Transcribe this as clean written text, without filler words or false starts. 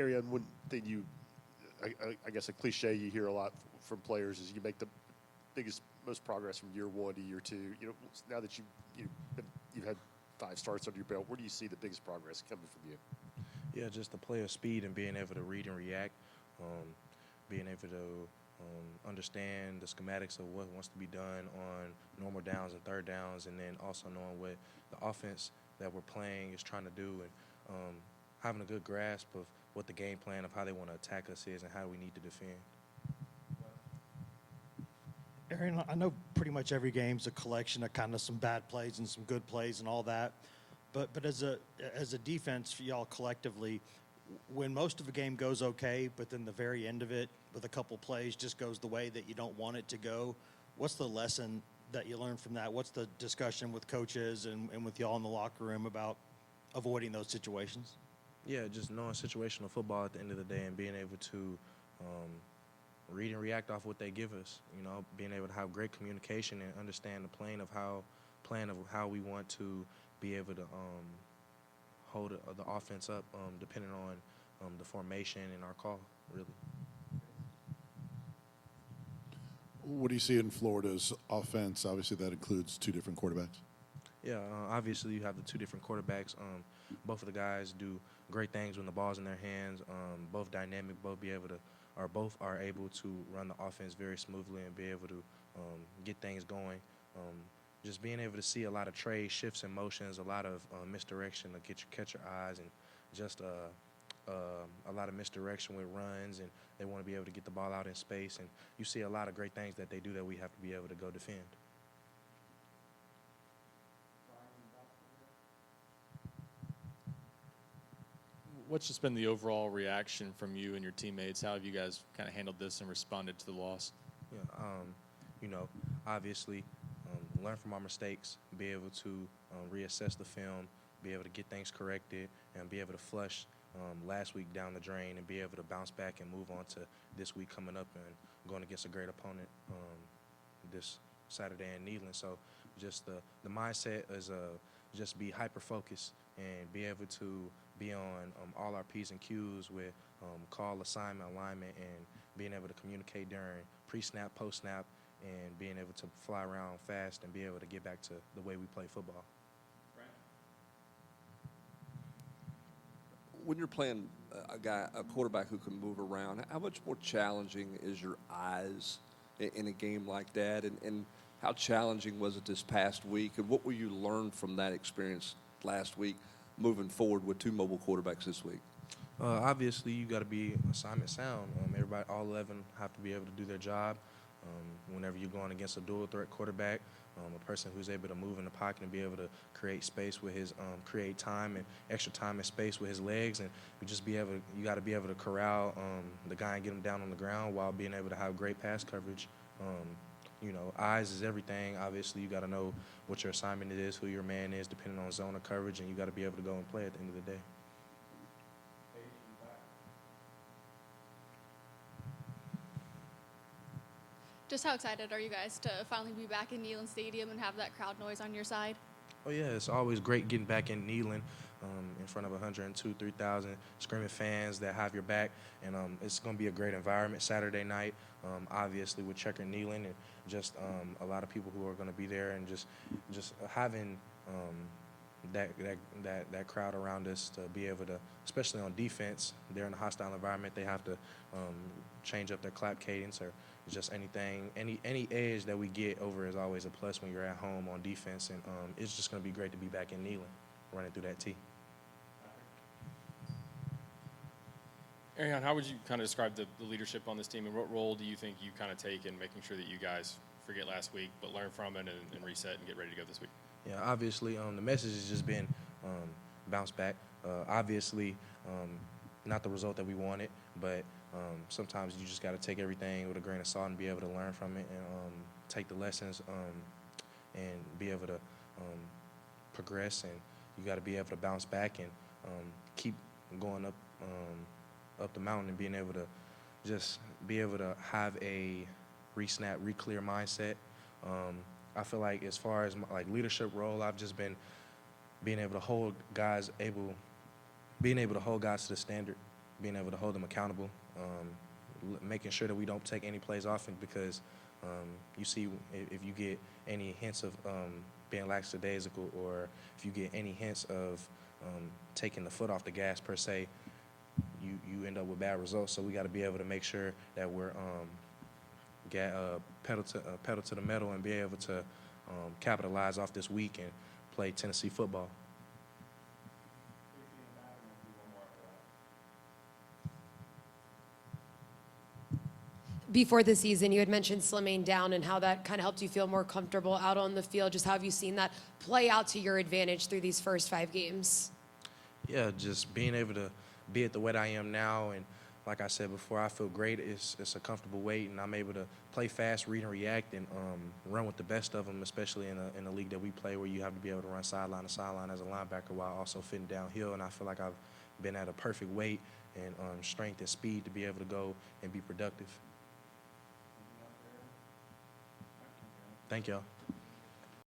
Arion, one thing I guess a cliche you hear a lot from players is you make the biggest, most progress from year one to year two. Now that you've had 5 starts under your belt, where do you see the biggest progress coming from you? Yeah, just the play of speed and being able to read and react, being able to understand the schematics of what wants to be done on normal downs and third downs, and then also knowing what the offense that we're playing is trying to do, and having a good grasp of what the game plan of how they want to attack us is and how we need to defend. Arion, I know pretty much every game's a collection of kind of some bad plays and some good plays and all that, but as a defense for y'all collectively, when most of a game goes okay, but then the very end of it with a couple plays just goes the way that you don't want it to go, what's the lesson that you learn from that? What's the discussion with coaches and with y'all in the locker room about avoiding those situations? Yeah, just knowing situational football at the end of the day and being able to read and react off what they give us. Being able to have great communication and understand the plan of how we want to be able to hold the offense up, depending on the formation and our call, really. What do you see in Florida's offense? Obviously, that includes 2 different quarterbacks. Yeah, obviously you have the 2 different quarterbacks. Both of the guys do great things when the ball's in their hands. Both dynamic, both are able to run the offense very smoothly and be able to get things going. Just being able to see a lot of trade shifts and motions, a lot of misdirection to catch your eyes, and just a lot of misdirection with runs, and they want to be able to get the ball out in space. And you see a lot of great things that they do that we have to be able to go defend. What's just been the overall reaction from you and your teammates? How have you guys kind of handled this and responded to the loss? Yeah, obviously, learn from our mistakes, be able to reassess the film, be able to get things corrected, and be able to flush last week down the drain and be able to bounce back and move on to this week coming up and going against a great opponent this Saturday in Neyland. So just the mindset is just be hyper-focused and be able to be on all our P's and Q's with call, assignment, alignment, and being able to communicate during pre-snap, post-snap, and being able to fly around fast and be able to get back to the way we play football. When you're playing a quarterback who can move around, how much more challenging is your eyes in a game like that? And how challenging was it this past week? And what will you learn from that experience last week moving forward with 2 mobile quarterbacks this week? Obviously, you got to be assignment sound. Everybody, all 11, have to be able to do their job. Whenever you're going against a dual threat quarterback, a person who's able to move in the pocket and be able to create space with his, create time and extra time and space with his legs, and you got to be able to corral the guy and get him down on the ground while being able to have great pass coverage. Eyes is everything. Obviously, you got to know what your assignment is, who your man is, depending on zone of coverage, and you got to be able to go and play at the end of the day. Just how excited are you guys to finally be back in Neyland Stadium and have that crowd noise on your side? Oh, yeah, it's always great getting back in Neyland in front of 102, 3,000 screaming fans that have your back. And it's going to be a great environment Saturday night, obviously, with Checker Neyland, and just a lot of people who are going to be there, and just having that crowd around us to be able to, especially on defense, they're in a hostile environment. They have to change up their clap cadence or just anything. Any edge that we get over is always a plus when you're at home on defense, and it's just going to be great to be back in Neyland running through that tee. Arion, how would you kind of describe the leadership on this team, and what role do you think you kind of take in making sure that you guys forget last week but learn from it and reset and get ready to go this week? Yeah, obviously, the message has just been bounce back. Obviously, not the result that we wanted, but sometimes you just got to take everything with a grain of salt and be able to learn from it and take the lessons and be able to progress. And you got to be able to bounce back and keep going up the mountain and being able to just be able to have a re-snap, re-clear mindset. I feel like as far as my leadership role, I've just been being able to hold guys to the standard, being able to hold them accountable, making sure that we don't take any plays off, and because you see if you get any hints of being lackadaisical, or if you get any hints of taking the foot off the gas per se, you end up with bad results. So we got to be able to make sure that we're pedal to the metal and be able to capitalize off this week and play Tennessee football. Before the season, you had mentioned slimming down and how that kind of helped you feel more comfortable out on the field. Just how have you seen that play out to your advantage through these first 5 games? Yeah, just being able to be at the weight I am now, and like I said before, I feel great. It's a comfortable weight, and I'm able to play fast, read and react, and run with the best of them, especially in a league that we play where you have to be able to run sideline to sideline as a linebacker while also fitting downhill. And I feel like I've been at a perfect weight and strength and speed to be able to go and be productive. Thank y'all.